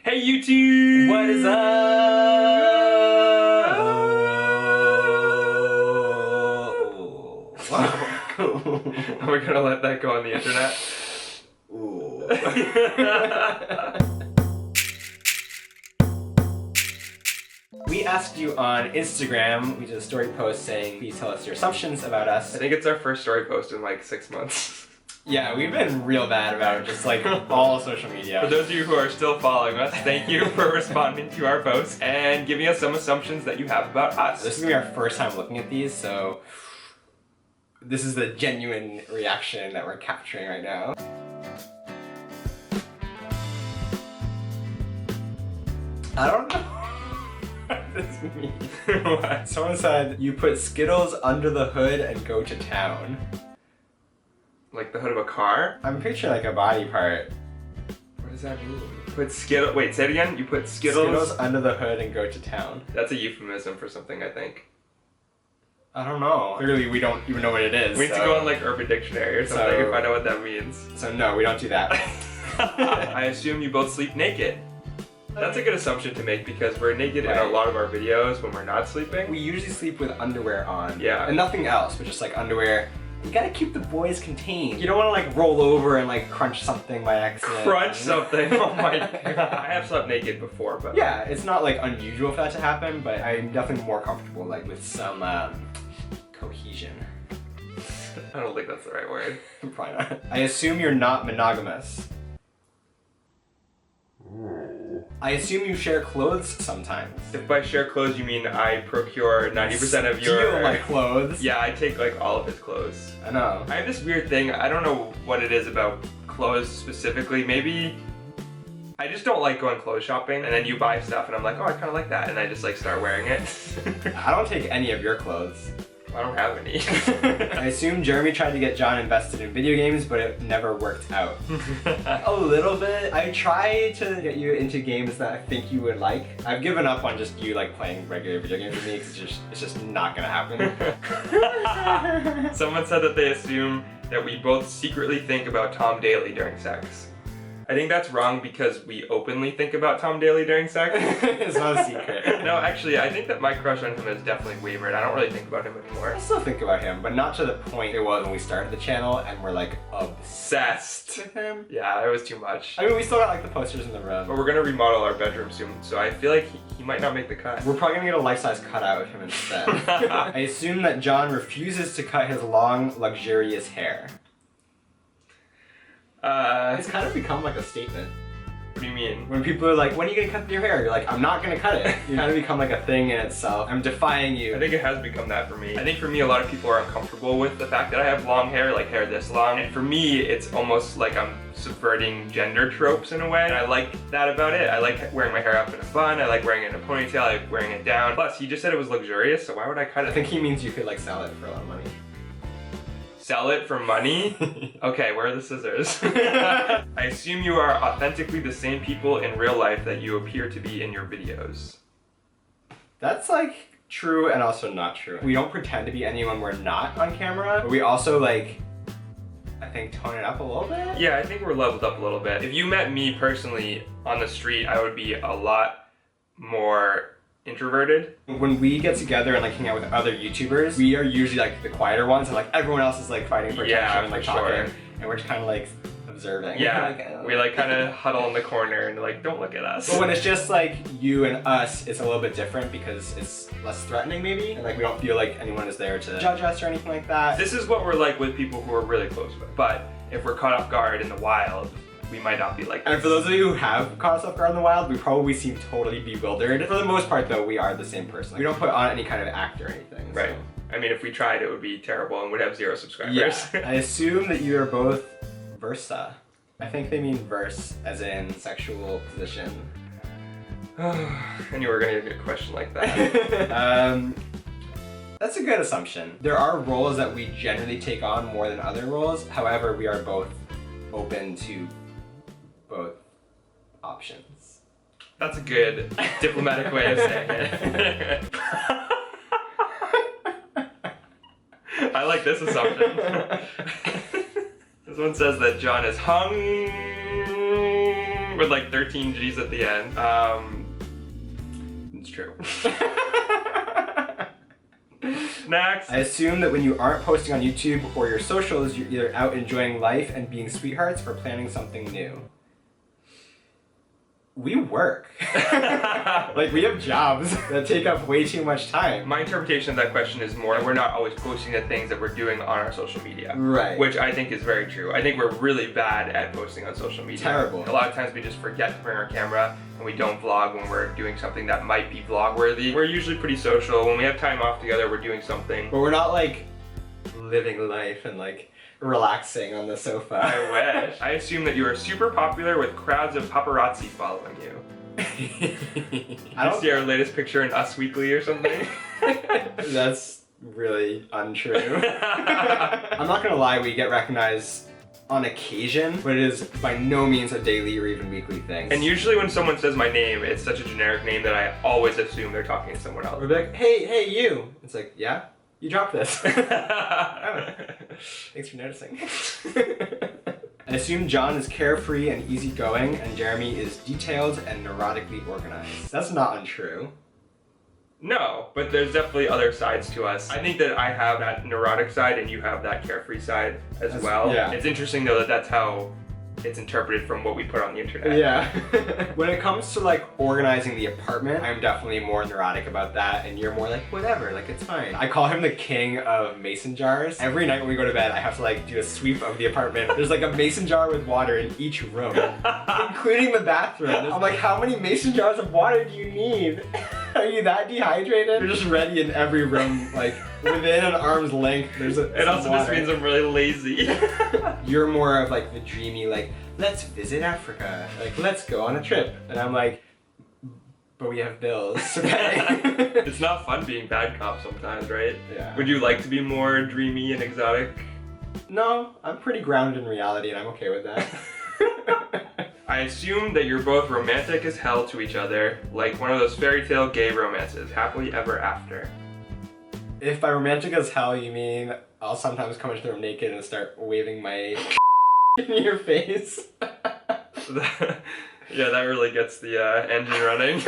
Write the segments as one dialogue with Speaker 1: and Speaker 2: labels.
Speaker 1: Hey YouTube!
Speaker 2: What is up?
Speaker 1: We're gonna let that go on the internet.
Speaker 2: Ooh. We asked you on Instagram, we did a story post saying, please tell us your assumptions about us.
Speaker 1: I think it's our first story post in like 6 months.
Speaker 2: Yeah, we've been real bad about it, just like all social media.
Speaker 1: For those of you who are still following us, thank you for responding to our posts and giving us some assumptions that you have about us.
Speaker 2: This is gonna be our first time looking at these, so this is the genuine reaction that we're capturing right now. I don't know what this means.
Speaker 1: What?
Speaker 2: Someone said, you put Skittles under the hood and go to town.
Speaker 1: Like the hood of a car?
Speaker 2: I'm picturing like a body part.
Speaker 1: What does that mean? Put Skittles. Wait, say it again. You put Skittles
Speaker 2: under the hood and go to town.
Speaker 1: That's a euphemism for something, I think.
Speaker 2: I don't know. Clearly we don't even know what it is.
Speaker 1: We need to go on like Urban Dictionary or something and find out what that means.
Speaker 2: So no, we don't do that.
Speaker 1: I assume you both sleep naked. That's a good assumption to make because we're naked in a lot of our videos when we're not sleeping.
Speaker 2: We usually sleep with underwear on.
Speaker 1: Yeah.
Speaker 2: And nothing else, but just like underwear. You gotta keep the boys contained. You don't wanna like roll over and like crunch something by accident.
Speaker 1: Crunch something? Oh my god. I have slept naked before, but...
Speaker 2: Yeah, it's not like unusual for that to happen, but I'm definitely more comfortable like with some cohesion.
Speaker 1: I don't think that's the right word.
Speaker 2: Probably not. I assume you're not monogamous. I assume you share clothes sometimes.
Speaker 1: If by share clothes you mean I procure 90% of your...
Speaker 2: Steal my clothes.
Speaker 1: Yeah, I take like all of his clothes.
Speaker 2: I know.
Speaker 1: I have this weird thing, I don't know what it is about clothes specifically, maybe I just don't like going clothes shopping and then you buy stuff and I'm like, oh, I kind of like that, and I just like start wearing it.
Speaker 2: I don't take any of your clothes.
Speaker 1: I don't have any.
Speaker 2: I assume Jeremy tried to get John invested in video games, but it never worked out. A little bit. I try to get you into games that I think you would like. I've given up on just you like playing regular video games with me because it's just not gonna happen.
Speaker 1: Someone said that they assume that we both secretly think about Tom Daly during sex. I think that's wrong because we openly think about Tom Daly during sex.
Speaker 2: It's not a secret.
Speaker 1: No, actually, I think that my crush on him has definitely wavered. I don't really think about him anymore.
Speaker 2: I still think about him, but not to the point it was when we started the channel and we're like obsessed with him.
Speaker 1: Yeah, it was too much.
Speaker 2: I mean, we still got like the posters in the room.
Speaker 1: But we're gonna remodel our bedroom soon, so I feel like he might not make the cut.
Speaker 2: We're probably gonna get a life-size cutout of him instead. I assume that John refuses to cut his long, luxurious hair. It's kind of become like a statement.
Speaker 1: What do you mean?
Speaker 2: When people are like, when are you gonna cut your hair? You're like, I'm not gonna cut it. You kind of become like a thing in itself. I'm defying you.
Speaker 1: I think it has become that for me. I think for me, a lot of people are uncomfortable with the fact that I have long hair, like hair this long. And for me, it's almost like I'm subverting gender tropes in a way. And I like that about it. I like wearing my hair up in a bun. I like wearing it in a ponytail. I like wearing it down. Plus, he just said it was luxurious, so why would I cut it?
Speaker 2: I think he means you could like sell it for a lot of money.
Speaker 1: Sell it for money? Okay, where are the scissors? I assume you are authentically the same people in real life that you appear to be in your videos.
Speaker 2: That's like true and also not true. We don't pretend to be anyone we're not on camera, but we also like, I think, tone it up a little bit.
Speaker 1: Yeah, I think we're leveled up a little bit. If you met me personally on the street, I would be a lot more introverted.
Speaker 2: When we get together and like hang out with other YouTubers, we are usually like the quieter ones and like everyone else is like fighting for attention and like talking, and we're just kind of like observing.
Speaker 1: Yeah,
Speaker 2: like,
Speaker 1: we like kind of huddle in the corner and like, don't look at us.
Speaker 2: But when it's just like you and us, it's a little bit different because it's less threatening maybe, and like we don't feel like anyone is there to judge us or anything like that.
Speaker 1: This is what we're like with people who are really close with, but if we're caught off guard in the wild, we might not be like this.
Speaker 2: And for those of you who have caught us off guard in the wild, we probably seem totally bewildered. For the most part though, we are the same person. We don't put on any kind of act or anything.
Speaker 1: Right.
Speaker 2: So.
Speaker 1: I mean, if we tried, it would be terrible and would have 0 subscribers.
Speaker 2: Yeah. I assume that you are both versa. I think they mean verse as in sexual position.
Speaker 1: I knew we were gonna get a question like that.
Speaker 2: That's a good assumption. There are roles that we generally take on more than other roles. However, we are both open to both options.
Speaker 1: That's a good diplomatic way of saying it. I like this assumption. This one says that John is hung with like 13 G's at the end. It's true. Next.
Speaker 2: I assume that when you aren't posting on YouTube or your socials, you're either out enjoying life and being sweethearts or planning something new. We work. Like, we have jobs that take up way too much time.
Speaker 1: My interpretation of that question is more we're not always posting the things that we're doing on our social media.
Speaker 2: Right.
Speaker 1: Which I think is very true. I think we're really bad at posting on social media.
Speaker 2: Terrible.
Speaker 1: A lot of times we just forget to bring our camera and we don't vlog when we're doing something that might be vlog worthy. We're usually pretty social. When we have time off together, we're doing something.
Speaker 2: But we're not like living life and like relaxing on the sofa.
Speaker 1: I wish. I assume that you are super popular with crowds of paparazzi following you.
Speaker 2: I don't
Speaker 1: see our latest picture in Us Weekly or something.
Speaker 2: That's really untrue. I'm not gonna lie, we get recognized on occasion, but it is by no means a daily or even weekly thing.
Speaker 1: And usually when someone says my name, it's such a generic name that I always assume they're talking to someone else.
Speaker 2: We'll be like, hey, you. It's like, yeah? You dropped this. Oh, thanks for noticing. I assume John is carefree and easygoing, and Jeremy is detailed and neurotically organized. That's not untrue.
Speaker 1: No, but there's definitely other sides to us. I think that I have that neurotic side and you have that carefree side as well.
Speaker 2: Yeah.
Speaker 1: It's interesting though that that's how it's interpreted from what we put on the internet.
Speaker 2: Yeah. When it comes to like organizing the apartment, I'm definitely more neurotic about that, and you're more like, whatever, like it's fine. I call him the king of mason jars. Every night when we go to bed, I have to like do a sweep of the apartment. There's like a mason jar with water in each room, including the bathroom. I'm like, how many mason jars of water do you need? Are you that dehydrated? You're just ready in every room, like within an arm's length. There's a.
Speaker 1: It also just means I'm really lazy.
Speaker 2: You're more of like the dreamy, like, let's visit Africa, like let's go on a trip, and I'm like, but we have bills to pay.
Speaker 1: It's not fun being bad cop sometimes, right?
Speaker 2: Yeah.
Speaker 1: Would you like to be more dreamy and exotic?
Speaker 2: No, I'm pretty grounded in reality, and I'm okay with that.
Speaker 1: I assume that you're both romantic as hell to each other, like one of those fairy tale gay romances, happily ever after.
Speaker 2: If by romantic as hell you mean I'll sometimes come into the room naked and start waving my in your face.
Speaker 1: Yeah, that really gets the engine running.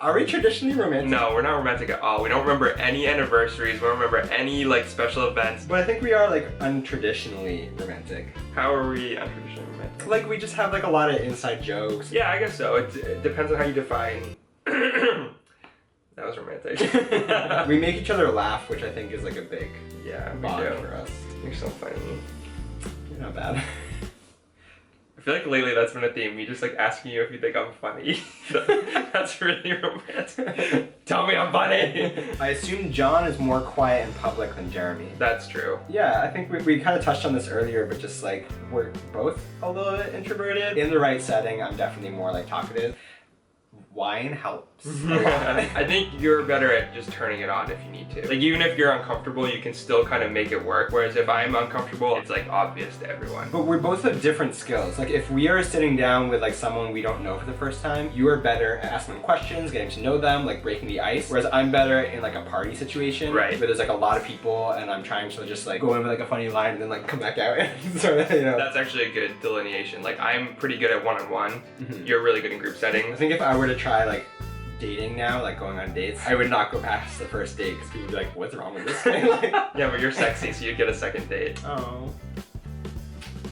Speaker 2: Are we traditionally romantic?
Speaker 1: No, we're not romantic at all. We don't remember any anniversaries. We don't remember any like special events.
Speaker 2: But I think we are like untraditionally romantic.
Speaker 1: How are we untraditionally romantic?
Speaker 2: Like we just have like a lot of inside jokes.
Speaker 1: Yeah, I guess so. It depends on how you define. That was romantic.
Speaker 2: We make each other laugh, which I think is like a big bond for us.
Speaker 1: You're so funny.
Speaker 2: You're not bad.
Speaker 1: I feel like lately that's been a theme. Me just like asking you if you think I'm funny. That's really romantic. Tell me I'm funny.
Speaker 2: I assume John is more quiet in public than Jeremy.
Speaker 1: That's true.
Speaker 2: Yeah, I think we kind of touched on this earlier, but just like we're both a little bit introverted. In the right setting, I'm definitely more like talkative. Wine helps a lot.
Speaker 1: I think you're better at just turning it on if you need to. Like even if you're uncomfortable, you can still kind of make it work. Whereas if I'm uncomfortable, it's like obvious to everyone.
Speaker 2: But we both have different skills. Like if we are sitting down with like someone we don't know for the first time, you are better at asking them questions, getting to know them, like breaking the ice. Whereas I'm better in like a party situation,
Speaker 1: right,
Speaker 2: where there's like a lot of people and I'm trying to just like go in with like a funny line and then like come back out. So, you know.
Speaker 1: That's actually a good delineation. Like I'm pretty good at one-on-one. Mm-hmm. You're really good in group settings.
Speaker 2: I think if I were to try like dating now, like going on dates, I would not go past the first date because people would be like, what's wrong with this guy? Like,
Speaker 1: yeah, but you're sexy, so you'd get a second date.
Speaker 2: Oh.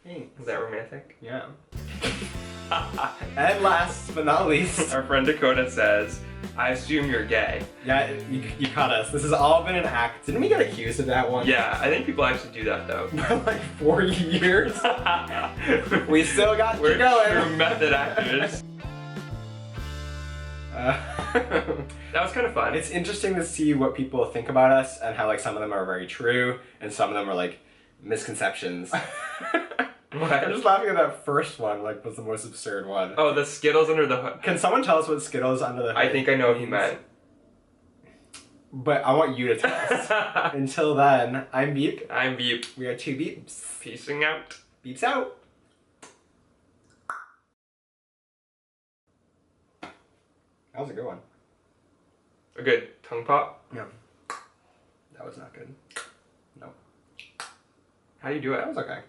Speaker 2: Thanks.
Speaker 1: Is that romantic?
Speaker 2: Yeah. And last but not least,
Speaker 1: our friend Dakota says, I assume you're gay.
Speaker 2: Yeah, you caught us. This has all been an act. Didn't we get accused of that one?
Speaker 1: Yeah, I think people actually do that though.
Speaker 2: For like 4 years. We still got
Speaker 1: We're
Speaker 2: you going.
Speaker 1: true method actors. That was kind of fun.
Speaker 2: It's interesting to see what people think about us and how like some of them are very true and some of them are like misconceptions.
Speaker 1: What?
Speaker 2: I'm just laughing at that first one, like was the most absurd one.
Speaker 1: Oh, the Skittles under the hood.
Speaker 2: Can someone tell us what Skittles under the hood
Speaker 1: I think I know what you meant.
Speaker 2: But I want you to tell us. Until then, I'm Beep.
Speaker 1: I'm Beep.
Speaker 2: We are two Beeps.
Speaker 1: Peacing out.
Speaker 2: Beeps out. That was a good one.
Speaker 1: A good tongue pop?
Speaker 2: Yeah. That was not good. No.
Speaker 1: How do you do it?
Speaker 2: That was okay.